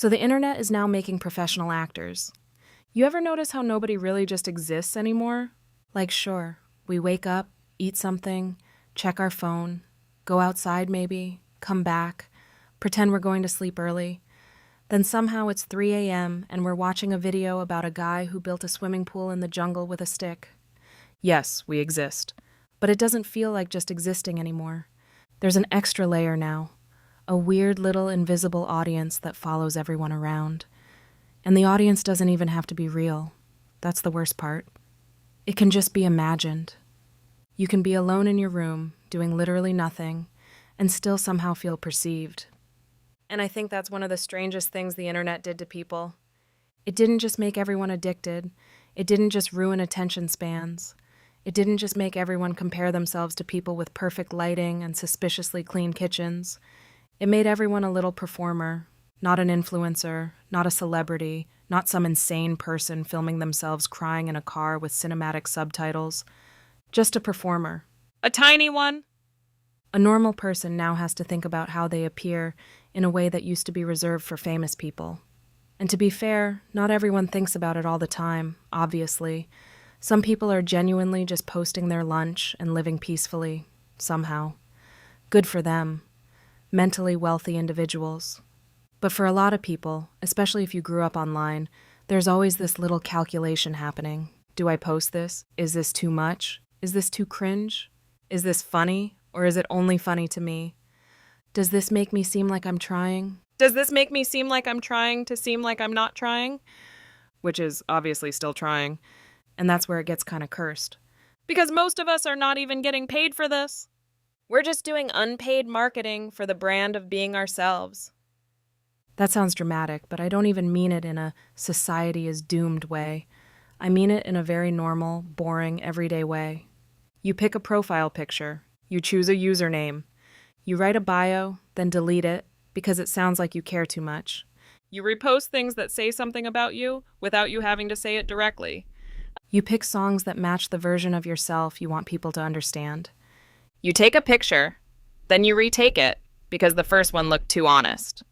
So the internet is now making professional actors. You ever notice how nobody really just exists anymore? Like, sure, we wake up, eat something, check our phone, go outside maybe, come back, pretend we're going to sleep early. Then somehow it's 3 a.m. and we're watching a video about a guy who built a swimming pool in the jungle with a stick. Yes, we exist. But it doesn't feel like just existing anymore. There's an extra layer now. A weird little invisible audience that follows everyone around. And the audience doesn't even have to be real. That's the worst part. It can just be imagined. You can be alone in your room, doing literally nothing, and still somehow feel perceived. And I think that's one of the strangest things the internet did to people. It didn't just make everyone addicted. It didn't just ruin attention spans. It didn't just make everyone compare themselves to people with perfect lighting and suspiciously clean kitchens. It made everyone a little performer, not an influencer, not a celebrity, not some insane person filming themselves crying in a car with cinematic subtitles. Just a performer. A tiny one. A normal person now has to think about how they appear in a way that used to be reserved for famous people. And to be fair, not everyone thinks about it all the time, obviously. Some people are genuinely just posting their lunch and living peacefully, somehow. Good for them. Mentally wealthy individuals. But for a lot of people, especially if you grew up online, there's always this little calculation happening. Do I post this? Is this too much? Is this too cringe? Is this funny? Or is it only funny to me? Does this make me seem like I'm trying? Does this make me seem like I'm trying to seem like I'm not trying? Which is obviously still trying. And that's where it gets kind of cursed. Because most of us are not even getting paid for this. We're just doing unpaid marketing for the brand of being ourselves. That sounds dramatic, but I don't even mean it in a society is doomed way. I mean it in a very normal, boring, everyday way. You pick a profile picture. You choose a username. You write a bio, then delete it because it sounds like you care too much. You repost things that say something about you without you having to say it directly. You pick songs that match the version of yourself you want people to understand. You take a picture, then you retake it because the first one looked too honest.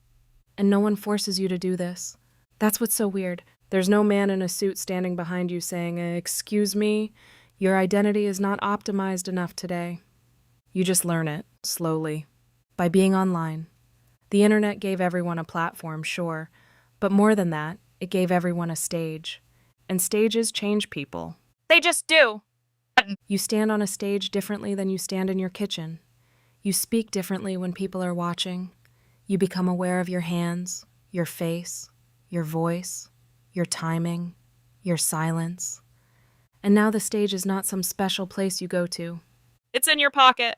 And no one forces you to do this. That's what's so weird. There's no man in a suit standing behind you saying, "Excuse me, your identity is not optimized enough today." You just learn it, slowly, by being online. The internet gave everyone a platform, sure, but more than that, it gave everyone a stage. And stages change people. They just do. You stand on a stage differently than you stand in your kitchen. You speak differently when people are watching. You become aware of your hands, your face, your voice, your timing, your silence. And now the stage is not some special place you go to. It's in your pocket.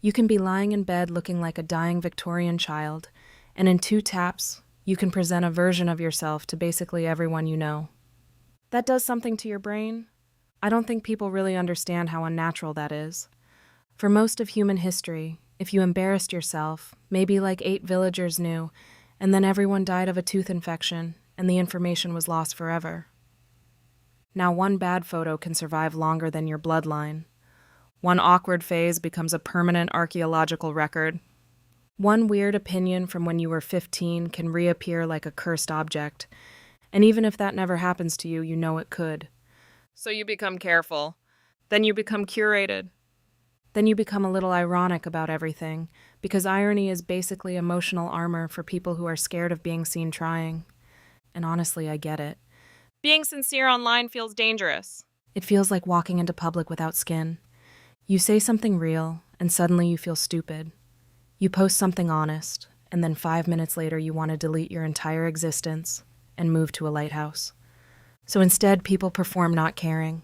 You can be lying in bed looking like a dying Victorian child, and in 2 taps, you can present a version of yourself to basically everyone you know. That does something to your brain. I don't think people really understand how unnatural that is. For most of human history, if you embarrassed yourself, maybe like 8 villagers knew, and then everyone died of a tooth infection, and the information was lost forever. Now 1 bad photo can survive longer than your bloodline. 1 awkward phase becomes a permanent archaeological record. 1 weird opinion from when you were 15 can reappear like a cursed object, and even if that never happens to you, you know it could. So you become careful. Then you become curated. Then you become a little ironic about everything, because irony is basically emotional armor for people who are scared of being seen trying. And honestly, I get it. Being sincere online feels dangerous. It feels like walking into public without skin. You say something real, and suddenly you feel stupid. You post something honest, and then 5 minutes later you want to delete your entire existence and move to a lighthouse. So instead, people perform not caring.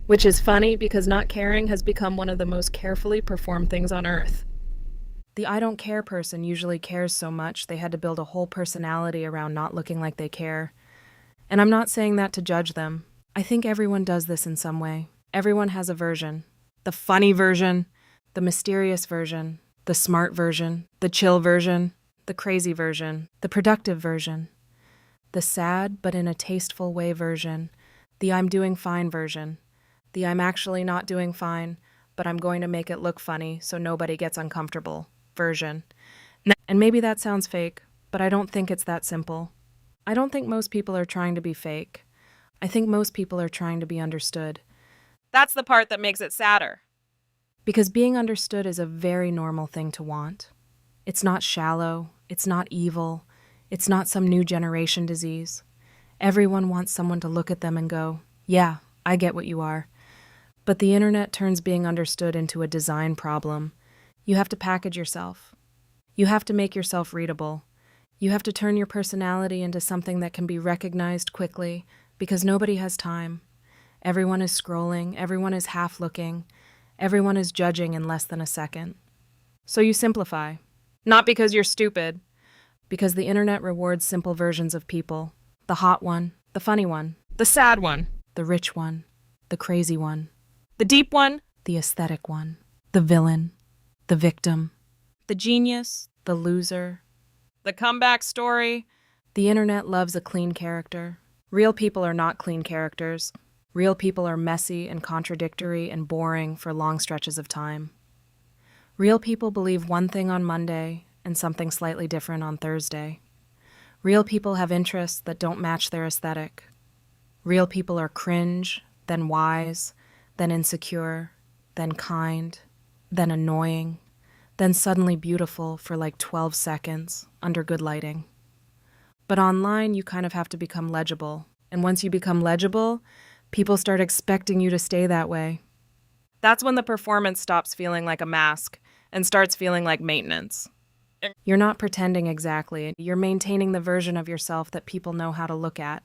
Which is funny because not caring has become one of the most carefully performed things on earth. The I don't care person usually cares so much they had to build a whole personality around not looking like they care. And I'm not saying that to judge them. I think everyone does this in some way. Everyone has a version. The funny version, the mysterious version, the smart version, the chill version, the crazy version, the productive version, the sad but in a tasteful way version, the I'm doing fine version, the I'm actually not doing fine, but I'm going to make it look funny so nobody gets uncomfortable version. And maybe that sounds fake, but I don't think it's that simple. I don't think most people are trying to be fake. I think most people are trying to be understood. That's the part that makes it sadder. Because being understood is a very normal thing to want. It's not shallow, it's not evil, it's not some new generation disease. Everyone wants someone to look at them and go, yeah, I get what you are. But the internet turns being understood into a design problem. You have to package yourself. You have to make yourself readable. You have to turn your personality into something that can be recognized quickly, because nobody has time. Everyone is scrolling, everyone is half-looking, everyone is judging in less than a second. So you simplify. Not because you're stupid. Because the internet rewards simple versions of people. The hot one, the funny one, The sad one. the rich one, the crazy one, The deep one. the aesthetic one, the villain, the victim, The genius. the loser. The comeback story. The internet loves a clean character. Real people are not clean characters. Real people are messy and contradictory and boring for long stretches of time. Real people believe one thing on Monday and something slightly different on Thursday. Real people have interests that don't match their aesthetic. Real people are cringe, then wise, then insecure, then kind, then annoying, then suddenly beautiful for like 12 seconds under good lighting. But online, you kind of have to become legible. And once you become legible, people start expecting you to stay that way. That's when the performance stops feeling like a mask and starts feeling like maintenance. You're not pretending exactly. You're maintaining the version of yourself that people know how to look at.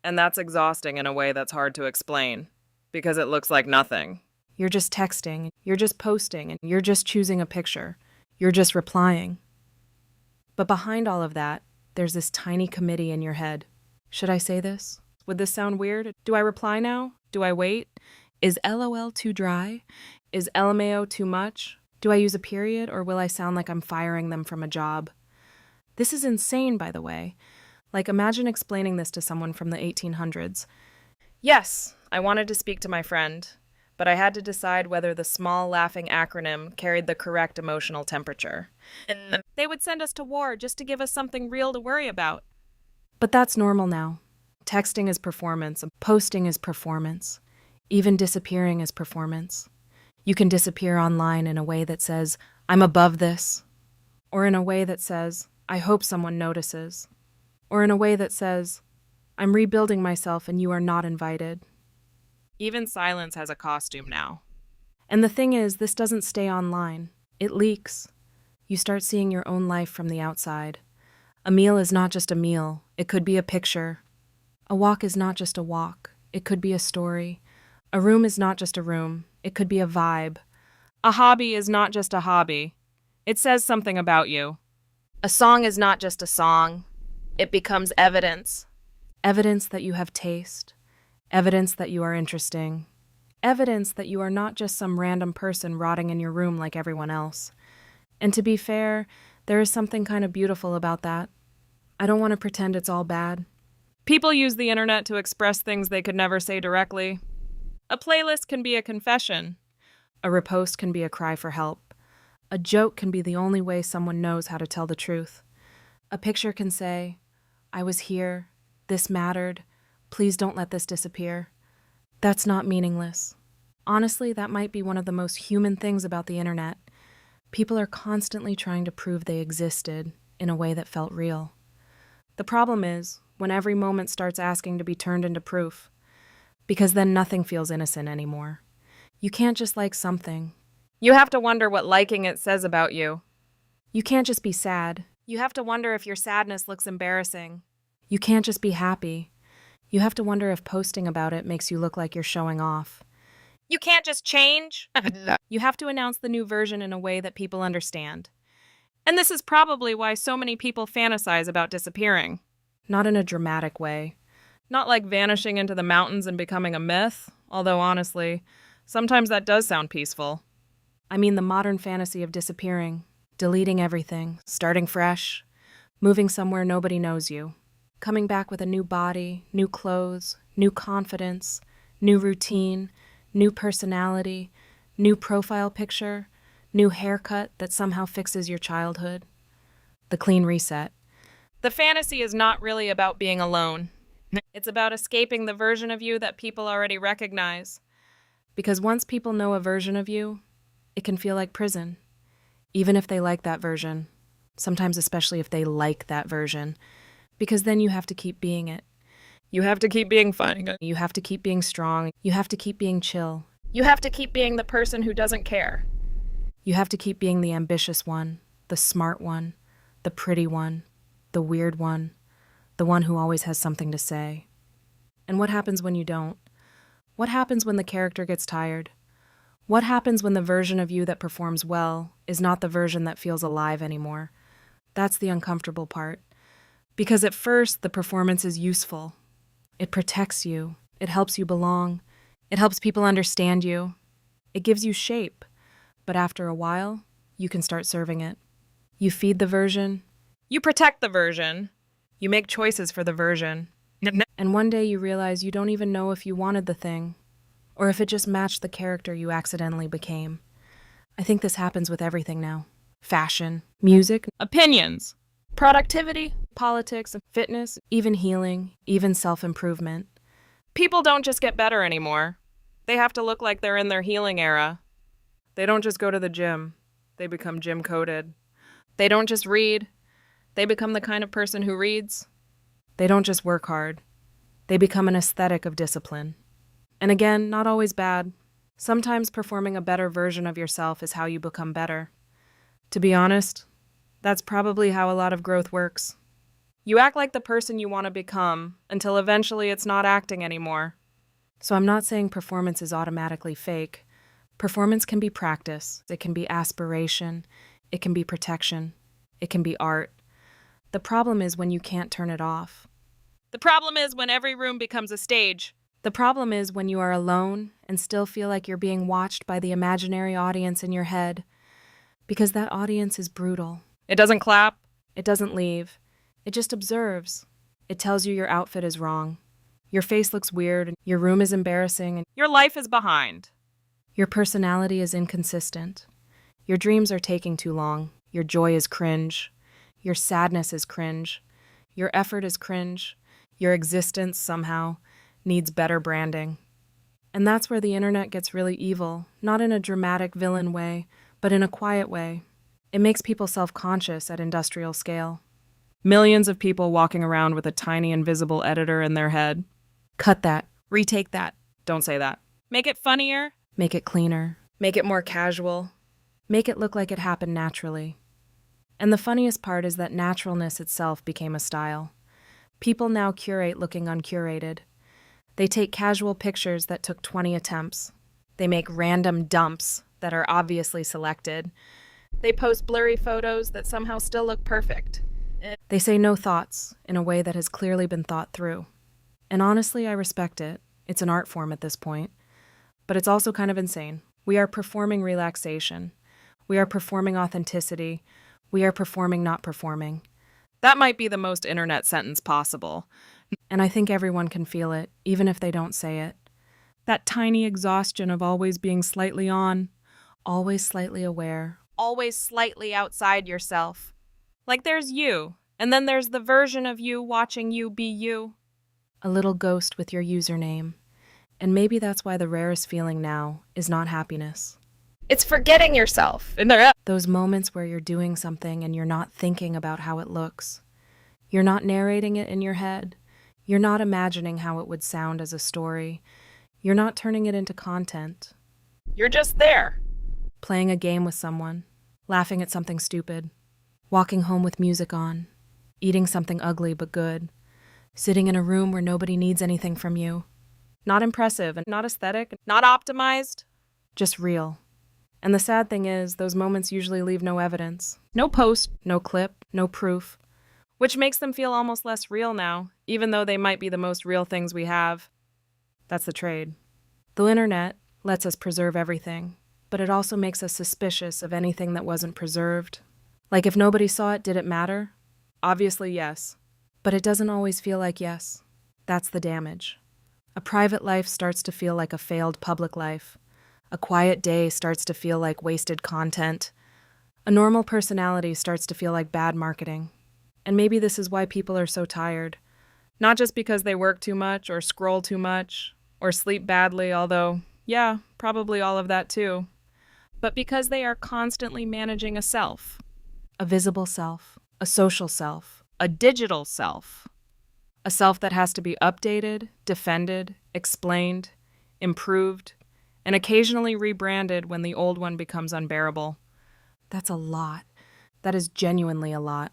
And that's exhausting in a way that's hard to explain, because it looks like nothing. You're just texting, you're just posting, and you're just choosing a picture. You're just replying. But behind all of that, there's this tiny committee in your head. Should I say this? Would this sound weird? Do I reply now? Do I wait? Is LOL too dry? Is LMAO too much? Do I use a period, or will I sound like I'm firing them from a job? This is insane, by the way. Like, imagine explaining this to someone from the 1800s. Yes, I wanted to speak to my friend, but I had to decide whether the small laughing acronym carried the correct emotional temperature. And they would send us to war just to give us something real to worry about. But that's normal now. Texting is performance, posting is performance. Even disappearing is performance. You can disappear online in a way that says, I'm above this. Or in a way that says, I hope someone notices. Or in a way that says, I'm rebuilding myself and you are not invited. Even silence has a costume now. And the thing is, this doesn't stay online. It leaks. You start seeing your own life from the outside. A meal is not just a meal. It could be a picture. A walk is not just a walk. It could be a story. A room is not just a room. It could be a vibe. A hobby is not just a hobby. It says something about you. A song is not just a song. It becomes evidence. Evidence that you have taste. Evidence that you are interesting. Evidence that you are not just some random person rotting in your room like everyone else. And to be fair, there is something kind of beautiful about that. I don't want to pretend it's all bad. People use the internet to express things they could never say directly. A playlist can be a confession. A repost can be a cry for help. A joke can be the only way someone knows how to tell the truth. A picture can say, I was here, this mattered, please don't let this disappear. That's not meaningless. Honestly, that might be one of the most human things about the internet. People are constantly trying to prove they existed in a way that felt real. The problem is, when every moment starts asking to be turned into proof, because then nothing feels innocent anymore. You can't just like something. You have to wonder what liking it says about you. You can't just be sad. You have to wonder if your sadness looks embarrassing. You can't just be happy. You have to wonder if posting about it makes you look like you're showing off. You can't just change. You have to announce the new version in a way that people understand. And this is probably why so many people fantasize about disappearing. Not in a dramatic way. Not like vanishing into the mountains and becoming a myth, although honestly, sometimes that does sound peaceful. I mean the modern fantasy of disappearing, deleting everything, starting fresh, moving somewhere nobody knows you, coming back with a new body, new clothes, new confidence, new routine, new personality, new profile picture, new haircut that somehow fixes your childhood. The clean reset. The fantasy is not really about being alone. It's about escaping the version of you that people already recognize. Because once people know a version of you, it can feel like prison, even if they like that version. Sometimes especially if they like that version, because then you have to keep being it. You have to keep being funny. You have to keep being strong. You have to keep being chill. You have to keep being the person who doesn't care. You have to keep being the ambitious one, the smart one, the pretty one, the weird one, the one who always has something to say. And what happens when you don't? What happens when the character gets tired? What happens when the version of you that performs well is not the version that feels alive anymore? That's the uncomfortable part. Because at first, the performance is useful. It protects you. It helps you belong. It helps people understand you. It gives you shape. But after a while, you can start serving it. You feed the version. You protect the version. You make choices for the version. And one day you realize you don't even know if you wanted the thing, or if it just matched the character you accidentally became. I think this happens with everything now. Fashion, music, Opinions, productivity. politics, fitness, even healing, even self-improvement. People don't just get better anymore. They have to look like they're in their healing era. They don't just go to the gym. They become gym-coded. They don't just read. They become the kind of person who reads. They don't just work hard. They become an aesthetic of discipline. And again, not always bad. Sometimes performing a better version of yourself is how you become better. To be honest, that's probably how a lot of growth works. You act like the person you want to become until eventually it's not acting anymore. So I'm not saying performance is automatically fake. Performance can be practice. It can be aspiration. It can be protection. It can be art. The problem is when you can't turn it off. The problem is when every room becomes a stage. The problem is when you are alone and still feel like you're being watched by the imaginary audience in your head. Because that audience is brutal. It doesn't clap. It doesn't leave. It just observes. It tells you your outfit is wrong. Your face looks weird, your room is embarrassing, and Your life is behind. your personality is inconsistent. Your dreams are taking too long. Your joy is cringe. Your sadness is cringe. Your effort is cringe. Your existence, somehow, needs better branding. And that's where the internet gets really evil, not in a dramatic villain way, but in a quiet way. It makes people self-conscious at industrial scale. Millions of people walking around with a tiny invisible editor in their head. Cut that. Retake that. Don't say that. Make it funnier. Make it cleaner. Make it more casual. Make it look like it happened naturally. And the funniest part is that naturalness itself became a style. People now curate looking uncurated. They take casual pictures that took 20 attempts. They make random dumps that are obviously selected. They post blurry photos that somehow still look perfect. They say no thoughts in a way that has clearly been thought through. And honestly, I respect it. It's an art form at this point. But it's also kind of insane. We are performing relaxation. We are performing authenticity. We are performing not performing. That might be the most internet sentence possible. And I think everyone can feel it, even if they don't say it. That tiny exhaustion of always being slightly on, Always slightly aware. always slightly outside yourself. Like there's you, and then there's the version of you watching you be you. A little ghost with your username. And maybe that's why the rarest feeling now is not happiness. It's forgetting yourself. Those moments where you're doing something and you're not thinking about how it looks. You're not narrating it in your head. You're not imagining how it would sound as a story. You're not turning it into content. You're just there. Playing a game with someone. Laughing at something stupid. Walking home with music on. Eating something ugly but good. Sitting in a room where nobody needs anything from you. Not impressive and not aesthetic, not optimized. Just real. And the sad thing is, those moments usually leave no evidence. No post, No clip, no proof. which makes them feel almost less real now, even though they might be the most real things we have. That's the trade. The internet lets us preserve everything, but it also makes us suspicious of anything that wasn't preserved. Like if nobody saw it, did it matter? Obviously, yes. But it doesn't always feel like yes. That's the damage. A private life starts to feel like a failed public life. A quiet day starts to feel like wasted content. A normal personality starts to feel like bad marketing. And maybe this is why people are so tired. Not just because they work too much or scroll too much or sleep badly, although, yeah, probably all of that too, but because they are constantly managing a self, A visible self, a social self, a digital self, a self that has to be updated, defended, explained, improved, and occasionally rebranded when the old one becomes unbearable. That's a lot. That is genuinely a lot.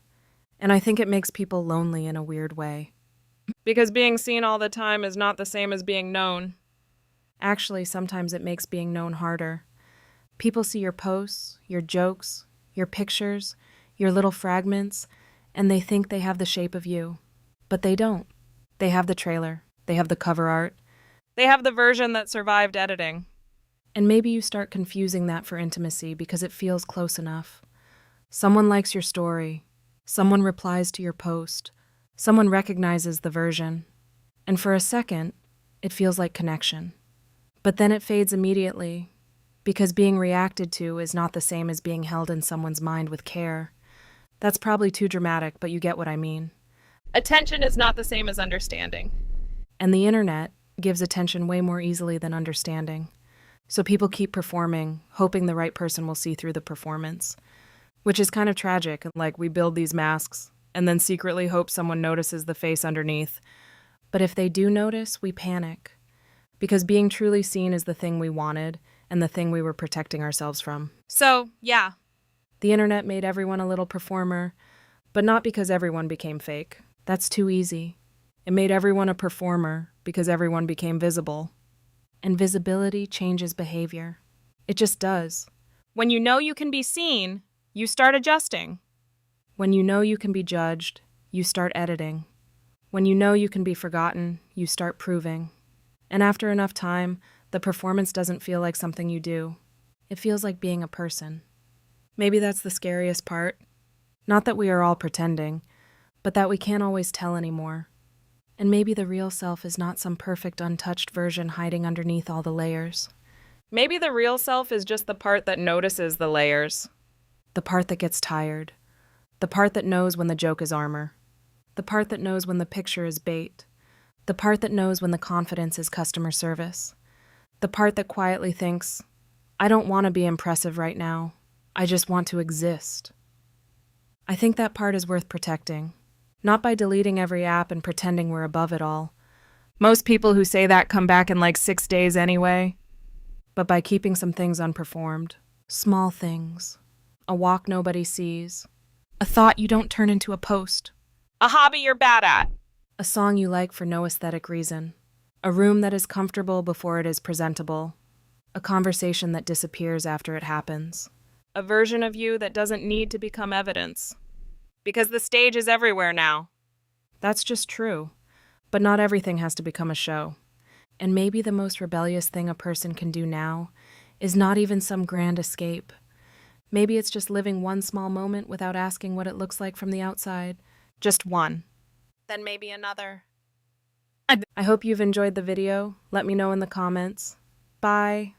And I think it makes people lonely in a weird way. Because being seen all the time is not the same as being known. Actually, sometimes it makes being known harder. People see your posts, your jokes, your pictures, your little fragments, and they think they have the shape of you. But they don't. They have the trailer. They have the cover art. They have the version that survived editing. And maybe you start confusing that for intimacy because it feels close enough. Someone likes your story. Someone replies to your post. Someone recognizes the version. And for a second, it feels like connection. But then it fades immediately because being reacted to is not the same as being held in someone's mind with care. That's probably too dramatic, but you get what I mean. Attention is not the same as understanding. And the internet gives attention way more easily than understanding. So people keep performing, hoping the right person will see through the performance. Which is kind of tragic, like we build these masks and then secretly hope someone notices the face underneath. But if they do notice, we panic. Because being truly seen is the thing we wanted and the thing we were protecting ourselves from. So, yeah. The internet made everyone a little performer, but not because everyone became fake. That's too easy. It made everyone a performer because everyone became visible. And visibility changes behavior. It just does. When you know you can be seen, you start adjusting. When you know you can be judged, you start editing. When you know you can be forgotten, you start proving. And after enough time, the performance doesn't feel like something you do. It feels like being a person. Maybe that's the scariest part. Not that we are all pretending, but that we can't always tell anymore. And maybe the real self is not some perfect, untouched version hiding underneath all the layers. Maybe the real self is just the part that notices the layers. The part that gets tired. The part that knows when the joke is armor. The part that knows when the picture is bait. The part that knows when the confidence is customer service. The part that quietly thinks, I don't want to be impressive right now. I just want to exist. I think that part is worth protecting. Not by deleting every app and pretending we're above it all. Most people who say that come back in like 6 days anyway. But by keeping some things unperformed. Small things. A walk nobody sees. A thought you don't turn into a post. A hobby you're bad at. A song you like for no aesthetic reason. A room that is comfortable before it is presentable. A conversation that disappears after it happens. A version of you that doesn't need to become evidence. Because the stage is everywhere now. That's just true. But not everything has to become a show. And maybe the most rebellious thing a person can do now is not even some grand escape. Maybe it's just living one small moment without asking what it looks like from the outside. Just one. Then maybe another. I hope you've enjoyed the video. Let me know in the comments. Bye.